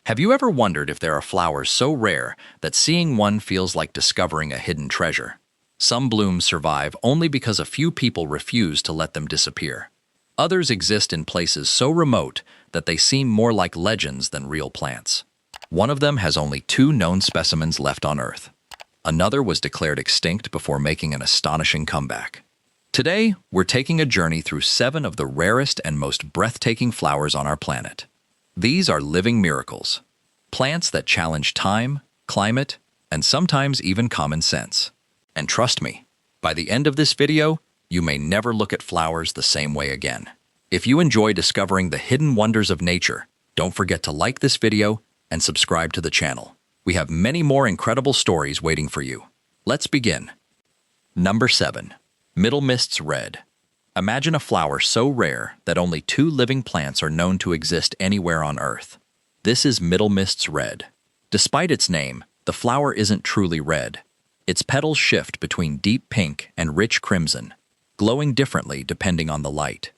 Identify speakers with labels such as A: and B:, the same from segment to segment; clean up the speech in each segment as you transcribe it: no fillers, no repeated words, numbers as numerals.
A: Have you ever wondered if there are flowers so rare that seeing one feels like discovering a hidden treasure? Some blooms survive only because a few people refuse to let them disappear. Others exist in places so remote that they seem more like legends than real plants. One of them has only 2 known specimens left on Earth. Another was declared extinct before making an astonishing comeback. Today, we're taking a journey through 7 of the rarest and most breathtaking flowers on our planet. These are living miracles, plants that challenge time, climate, and sometimes even common sense. And trust me, by the end of this video, you may never look at flowers the same way again. If you enjoy discovering the hidden wonders of nature, don't forget to like this video and subscribe to the channel. We have many more incredible stories waiting for you. Let's begin. Number 7. Middlemist's Red. Imagine a flower so rare that only 2 living plants are known to exist anywhere on Earth. This is Middlemist's Red. Despite its name, the flower isn't truly red. Its petals shift between deep pink and rich crimson, glowing differently depending on the light.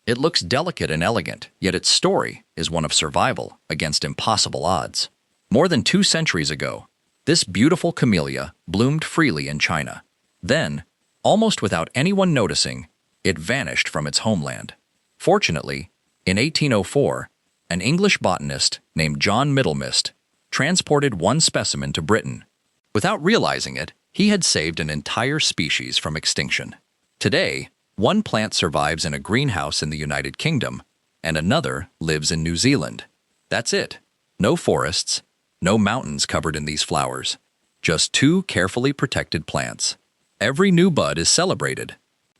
A: It looks delicate and elegant, yet its story is one of survival against impossible odds. More than 2 centuries ago, this beautiful camellia bloomed freely in China. Then, almost without anyone noticing, it vanished from its homeland. Fortunately, in 1804, an English botanist named John Middlemist transported one specimen to Britain. Without realizing it, he had saved an entire species from extinction. Today, one plant survives in a greenhouse in the United Kingdom, and another lives in New Zealand. That's it. No forests, no mountains covered in these flowers. Just 2 carefully protected plants. Every new bud is celebrated.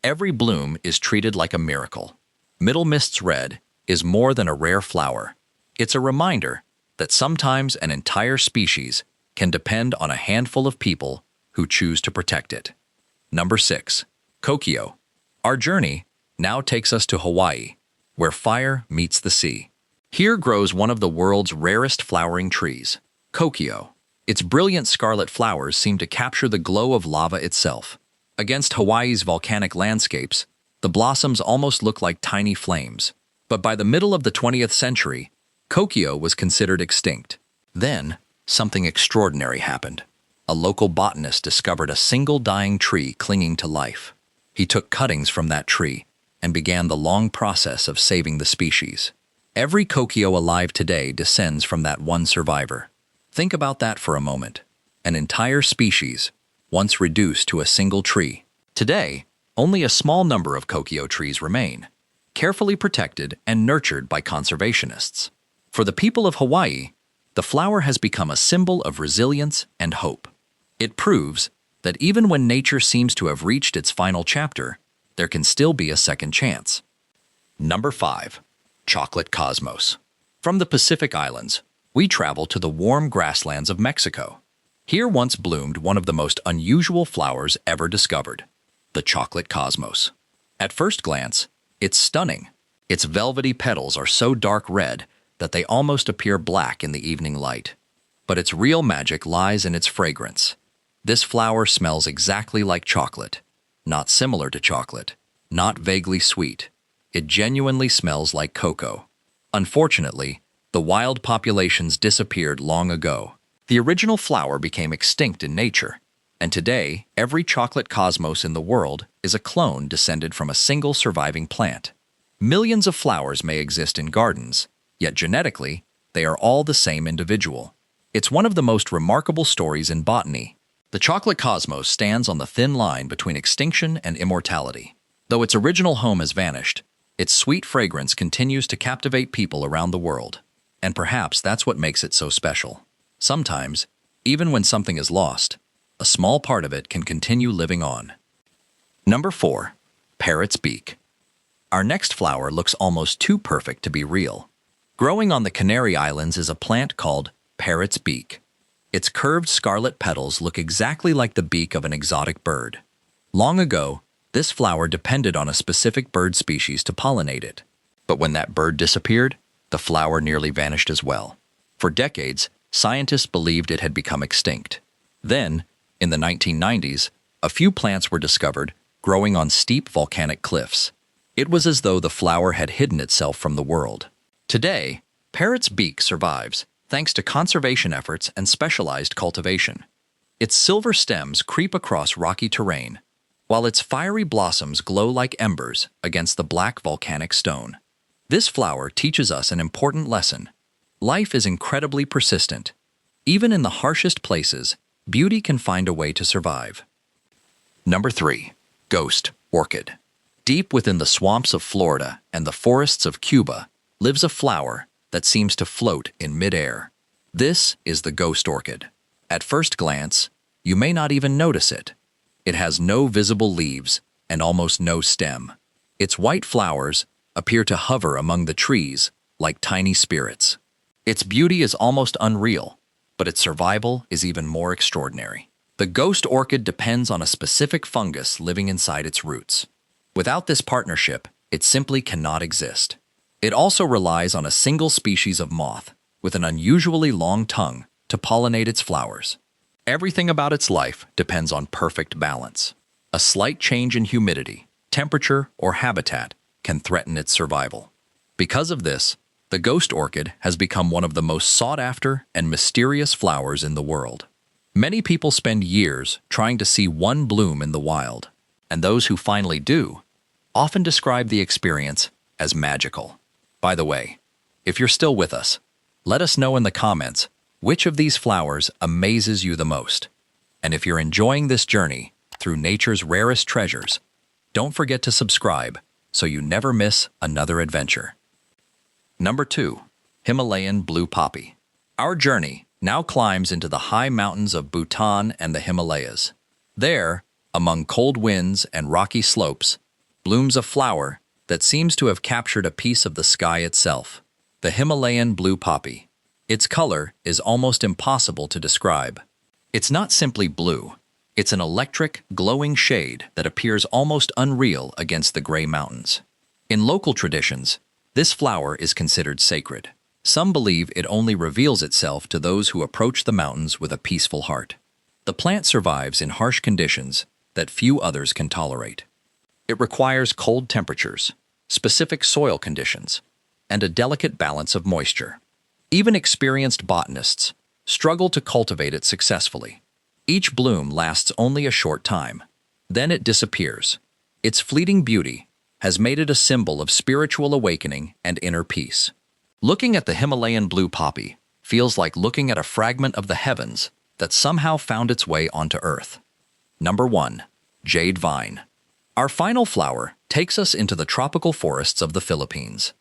A: Every bloom is treated like a miracle. Middlemist's Red is more than a rare flower. It's a reminder that sometimes an entire species can depend on a handful of people who choose to protect it. Number 6. Kokio. Our journey now takes us to Hawaii, where fire meets the sea. Here grows one of the world's rarest flowering trees, Kokio. Its brilliant scarlet flowers seem to capture the glow of lava itself. Against Hawaii's volcanic landscapes, the blossoms almost look like tiny flames. But by the middle of the 20th century, Kokio was considered extinct. Then, something extraordinary happened. A local botanist discovered a single dying tree clinging to life. He took cuttings from that tree and began the long process of saving the species. Every Kokio alive today descends from that one survivor. Think about that for a moment. An entire species, once reduced to a single tree. Today, only a small number of Kokio trees remain, carefully protected and nurtured by conservationists. For the people of Hawaii, the flower has become a symbol of resilience and hope. It proves that even when nature seems to have reached its final chapter, there can still be a second chance. Number 5. Chocolate Cosmos. From the Pacific Islands, we travel to the warm grasslands of Mexico. Here once bloomed one of the most unusual flowers ever discovered, the chocolate cosmos. At first glance, it's stunning. Its velvety petals are so dark red that they almost appear black in the evening light. But its real magic lies in its fragrance. This flower smells exactly like chocolate, not similar to chocolate, not vaguely sweet. It genuinely smells like cocoa. Unfortunately, the wild populations disappeared long ago. The original flower became extinct in nature, and today every chocolate cosmos in the world is a clone descended from a single surviving plant. Millions of flowers may exist in gardens, yet genetically, they are all the same individual. It's one of the most remarkable stories in botany. The chocolate cosmos stands on the thin line between extinction and immortality. Though its original home has vanished, its sweet fragrance continues to captivate people around the world. And perhaps that's what makes it so special. Sometimes, even when something is lost, a small part of it can continue living on. Number 4. Parrot's Beak. Our next flower looks almost too perfect to be real. Growing on the Canary Islands is a plant called Parrot's Beak. Its curved scarlet petals look exactly like the beak of an exotic bird. Long ago, this flower depended on a specific bird species to pollinate it. But when that bird disappeared, the flower nearly vanished as well. For decades, scientists believed it had become extinct. Then, in the 1990s, a few plants were discovered growing on steep volcanic cliffs. It was as though the flower had hidden itself from the world. Today, Parrot's Beak survives thanks to conservation efforts and specialized cultivation. Its silver stems creep across rocky terrain, while its fiery blossoms glow like embers against the black volcanic stone. This flower teaches us an important lesson. Life is incredibly persistent. Even in the harshest places, beauty can find a way to survive. Number 3. Ghost Orchid. Deep within the swamps of Florida and the forests of Cuba lives a flower that seems to float in midair. This is the ghost orchid. At first glance, you may not even notice it. It has no visible leaves and almost no stem. Its white flowers appear to hover among the trees like tiny spirits. Its beauty is almost unreal, but its survival is even more extraordinary. The ghost orchid depends on a specific fungus living inside its roots. Without this partnership, it simply cannot exist. It also relies on a single species of moth with an unusually long tongue to pollinate its flowers. Everything about its life depends on perfect balance. A slight change in humidity, temperature, or habitat can threaten its survival. Because of this, the ghost orchid has become one of the most sought-after and mysterious flowers in the world. Many people spend years trying to see one bloom in the wild, and those who finally do often describe the experience as magical. By the way, if you're still with us, let us know in the comments which of these flowers amazes you the most. And if you're enjoying this journey through nature's rarest treasures, don't forget to subscribe so you never miss another adventure. Number 2. Himalayan Blue Poppy. Our journey now climbs into the high mountains of Bhutan and the Himalayas. There, among cold winds and rocky slopes, blooms a flower that seems to have captured a piece of the sky itself, the Himalayan blue poppy. Its color is almost impossible to describe. It's not simply blue. It's an electric, glowing shade that appears almost unreal against the gray mountains. In local traditions, this flower is considered sacred. Some believe it only reveals itself to those who approach the mountains with a peaceful heart. The plant survives in harsh conditions that few others can tolerate. It requires cold temperatures, specific soil conditions, and a delicate balance of moisture. Even experienced botanists struggle to cultivate it successfully. Each bloom lasts only a short time. Then it disappears. Its fleeting beauty has made it a symbol of spiritual awakening and inner peace. Looking at the Himalayan blue poppy feels like looking at a fragment of the heavens that somehow found its way onto Earth. Number 1. Jade Vine. Our final flower takes us into the tropical forests of the Philippines.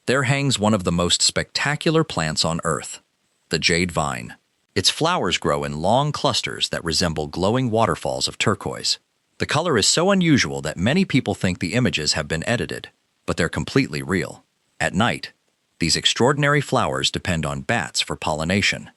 A: There hangs one of the most spectacular plants on Earth, the jade vine. Its flowers grow in long clusters that resemble glowing waterfalls of turquoise. The color is so unusual that many people think the images have been edited, but they're completely real. At night, these extraordinary flowers depend on bats for pollination.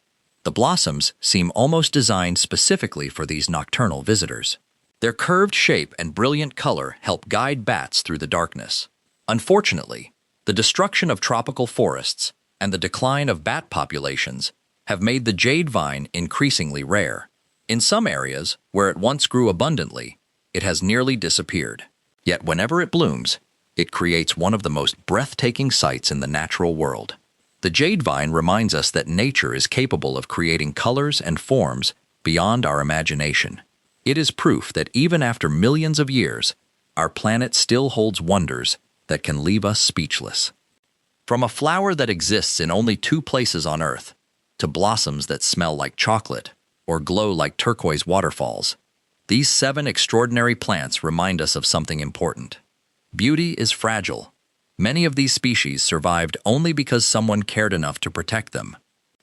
A: The blossoms seem almost designed specifically for these nocturnal visitors. Their curved shape and brilliant color help guide bats through the darkness. Unfortunately, the destruction of tropical forests and the decline of bat populations have made the jade vine increasingly rare. In some areas, where it once grew abundantly, it has nearly disappeared. Yet whenever it blooms, it creates one of the most breathtaking sights in the natural world. The jade vine reminds us that nature is capable of creating colors and forms beyond our imagination. It is proof that even after millions of years, our planet still holds wonders that can leave us speechless. From a flower that exists in only 2 places on Earth, to blossoms that smell like chocolate or glow like turquoise waterfalls, these 7 extraordinary plants remind us of something important. Beauty is fragile. Many of these species survived only because someone cared enough to protect them,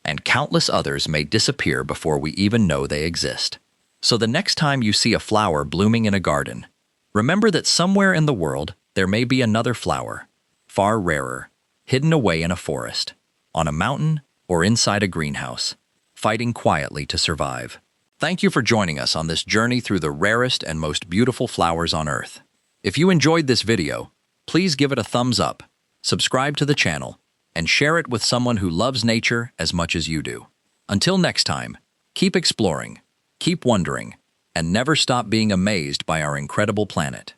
A: and countless others may disappear before we even know they exist. So the next time you see a flower blooming in a garden, remember that somewhere in the world there may be another flower, far rarer, hidden away in a forest, on a mountain, or inside a greenhouse, fighting quietly to survive. Thank you for joining us on this journey through the rarest and most beautiful flowers on Earth. If you enjoyed this video, please give it a thumbs up, subscribe to the channel, and share it with someone who loves nature as much as you do. Until next time, keep exploring, keep wondering, and never stop being amazed by our incredible planet.